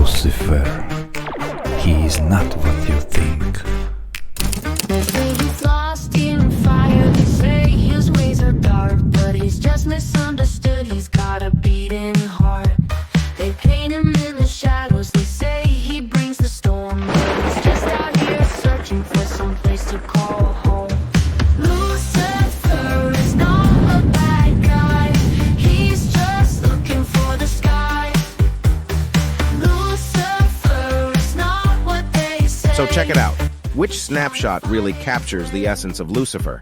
Lucifer. He is not what you think. He's lost in fire. They say his ways are dark, but he's just misunderstood. He's got a beating heart. They paint him in the shadows. They say he brings the storm, but he's just out here searching for some place to call home. Lucifer is not a bad guy. He's just looking for the sky. Lucifer is not what they say. So check it out. Which snapshot really captures the essence of Lucifer?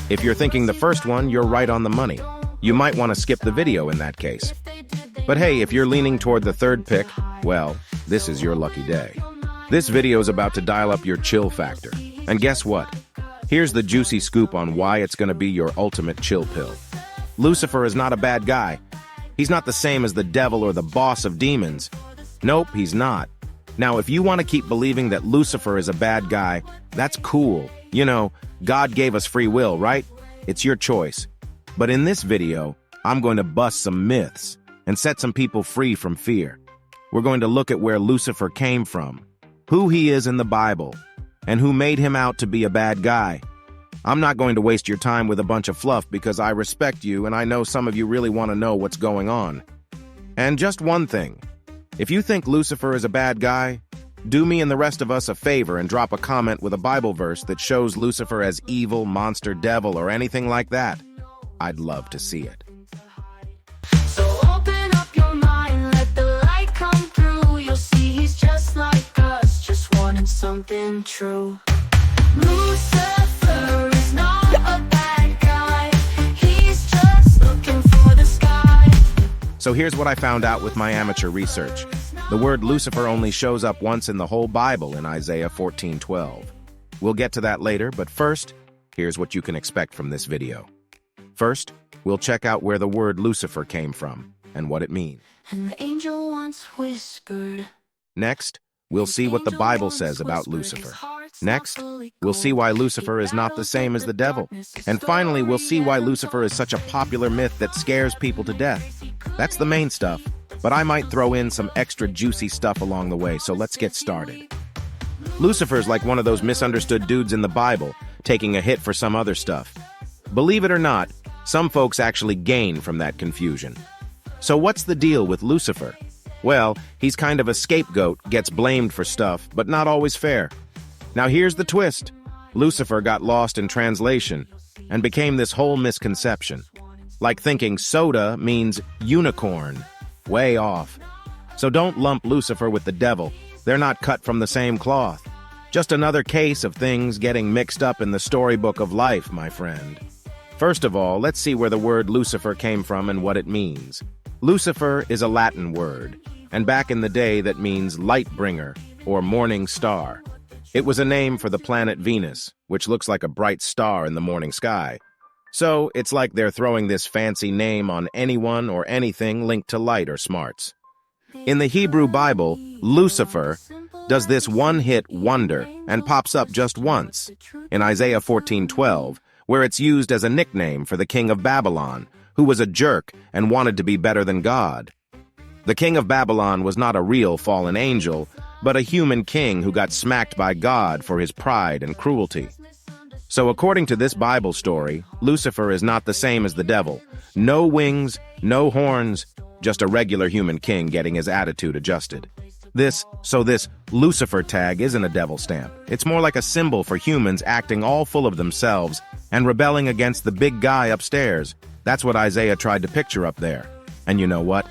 If you're thinking the first one, you're right on the money. You might want to skip the video in that case. But hey, if you're leaning toward the third pick, well, this is your lucky day. This video is about to dial up your chill factor. And guess what? Here's the juicy scoop on why it's going to be your ultimate chill pill. Lucifer is not a bad guy. He's not the same as the devil or the boss of demons. Nope, he's not. Now, if you want to keep believing that Lucifer is a bad guy, that's cool. You know, God gave us free will, right? It's your choice. But in this video, I'm going to bust some myths and set some people free from fear. We're going to look at where Lucifer came from, who he is in the Bible, and who made him out to be a bad guy. I'm not going to waste your time with a bunch of fluff because I respect you and I know some of you really want to know what's going on. And just one thing. If you think Lucifer is a bad guy, do me and the rest of us a favor and drop a comment with a Bible verse that shows Lucifer as evil, monster, devil, or anything like that. I'd love to see it. So open up your mind, let the light come through. You'll see he's just like us, just wanting something true. Lucifer is not a bad guy. He's just looking for the sky. So here's what I found out with my amateur research. The word Lucifer only shows up once in the whole Bible in Isaiah 14:12. We'll get to that later, but first, here's what you can expect from this video. First, we'll check out where the word Lucifer came from and what it means. And the angel once whispered. Next, we'll see what the Bible says about Lucifer. Next, we'll see why Lucifer is not the same as the devil. And finally, we'll see why Lucifer is such a popular myth that scares people to death. That's the main stuff, but I might throw in some extra juicy stuff along the way, so let's get started. Lucifer's like one of those misunderstood dudes in the Bible, taking a hit for some other stuff. Believe it or not, some folks actually gain from that confusion. So what's the deal with Lucifer? Well, he's kind of a scapegoat, gets blamed for stuff, but not always fair. Now here's the twist. Lucifer got lost in translation and became this whole misconception. Like thinking soda means unicorn. Way off. So don't lump Lucifer with the devil. They're not cut from the same cloth. Just another case of things getting mixed up in the storybook of life, my friend. First of all, let's see where the word Lucifer came from and what it means. Lucifer is a Latin word, and back in the day that means light bringer or morning star. It was a name for the planet Venus, which looks like a bright star in the morning sky. So it's like they're throwing this fancy name on anyone or anything linked to light or smarts. In the Hebrew Bible, Lucifer does this one-hit wonder and pops up just once, in Isaiah 14:12, where it's used as a nickname for the king of Babylon, who was a jerk and wanted to be better than God. The king of Babylon was not a real fallen angel, but a human king who got smacked by God for his pride and cruelty. So according to this Bible story, Lucifer is not the same as the devil. No wings, no horns, just a regular human king getting his attitude adjusted. This Lucifer tag isn't a devil stamp. It's more like a symbol for humans acting all full of themselves and rebelling against the big guy upstairs. That's what Isaiah tried to picture up there. And you know what?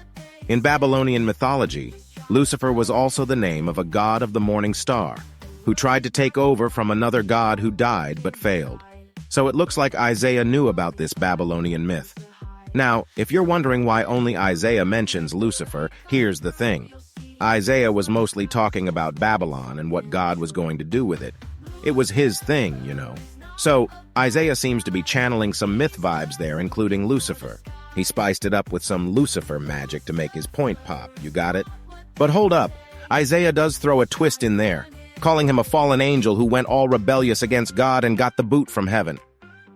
In Babylonian mythology, Lucifer was also the name of a god of the morning star, who tried to take over from another god who died but failed. So it looks like Isaiah knew about this Babylonian myth. Now, if you're wondering why only Isaiah mentions Lucifer, here's the thing. Isaiah was mostly talking about Babylon and what God was going to do with it. It was his thing, you know. So, Isaiah seems to be channeling some myth vibes there, including Lucifer. He spiced it up with some Lucifer magic to make his point pop, you got it? But hold up, Isaiah does throw a twist in there, calling him a fallen angel who went all rebellious against God and got the boot from heaven.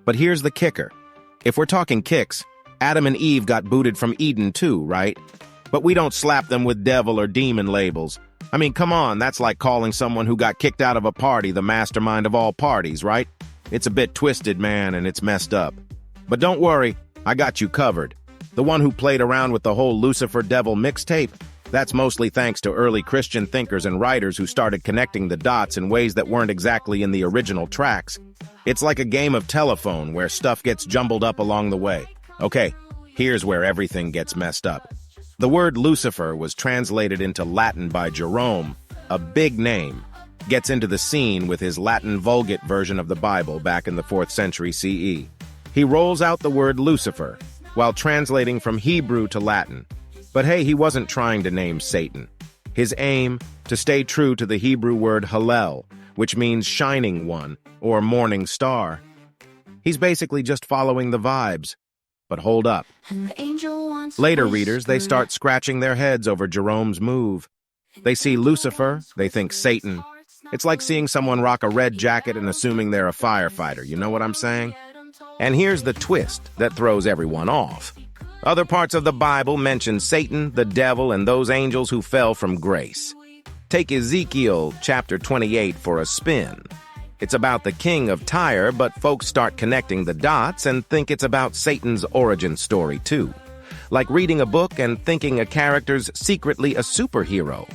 But here's the kicker. If we're talking kicks, Adam and Eve got booted from Eden too, right? But we don't slap them with devil or demon labels. I mean, come on, that's like calling someone who got kicked out of a party the mastermind of all parties, right? It's a bit twisted, man, and it's messed up. But don't worry, I got you covered. The one who played around with the whole Lucifer Devil mixtape, that's mostly thanks to early Christian thinkers and writers who started connecting the dots in ways that weren't exactly in the original tracks. It's like a game of telephone where stuff gets jumbled up along the way. Okay, here's where everything gets messed up. The word Lucifer was translated into Latin by Jerome, a big name, gets into the scene with his Latin Vulgate version of the Bible back in the 4th century CE. He rolls out the word Lucifer while translating from Hebrew to Latin. But hey, he wasn't trying to name Satan. His aim, to stay true to the Hebrew word Hallel, which means shining one or morning star. He's basically just following the vibes. But hold up. Later readers, they start scratching their heads over Jerome's move. They see Lucifer, they think Satan. It's like seeing someone rock a red jacket and assuming they're a firefighter, you know what I'm saying? And here's the twist that throws everyone off. Other parts of the Bible mention Satan, the devil, and those angels who fell from grace. Take Ezekiel chapter 28 for a spin. It's about the king of Tyre, but folks start connecting the dots and think it's about Satan's origin story too. Like reading a book and thinking a character's secretly a superhero.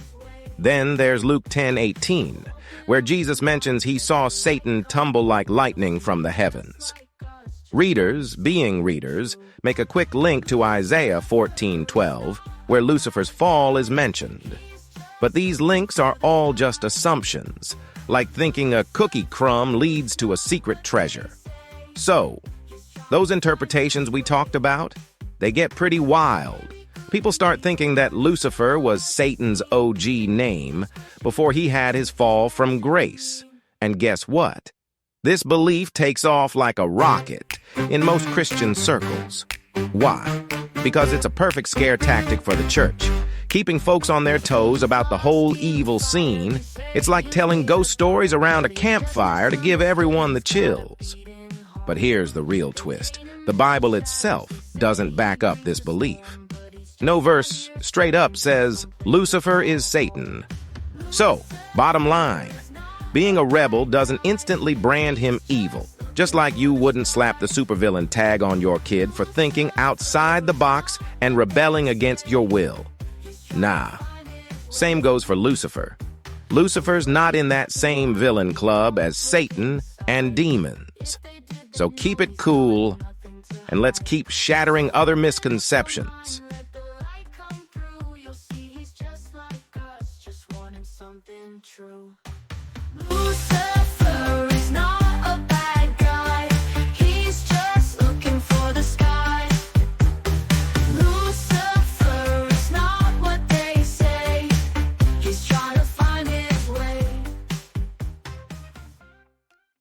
Then there's Luke 10:18, where Jesus mentions he saw Satan tumble like lightning from the heavens. Readers, being readers, make a quick link to Isaiah 14:12, where Lucifer's fall is mentioned. But these links are all just assumptions, like thinking a cookie crumb leads to a secret treasure. So, those interpretations we talked about, they get pretty wild. People start thinking that Lucifer was Satan's OG name before he had his fall from grace. And guess what? This belief takes off like a rocket in most Christian circles. Why? Because it's a perfect scare tactic for the church, keeping folks on their toes about the whole evil scene. It's like telling ghost stories around a campfire to give everyone the chills. But here's the real twist. The Bible itself doesn't back up this belief. No verse straight up says, Lucifer is Satan. So, bottom line, being a rebel doesn't instantly brand him evil, just like you wouldn't slap the supervillain tag on your kid for thinking outside the box and rebelling against your will. Nah. Same goes for Lucifer. Lucifer's not in that same villain club as Satan and demons. So keep it cool, and let's keep shattering other misconceptions. True.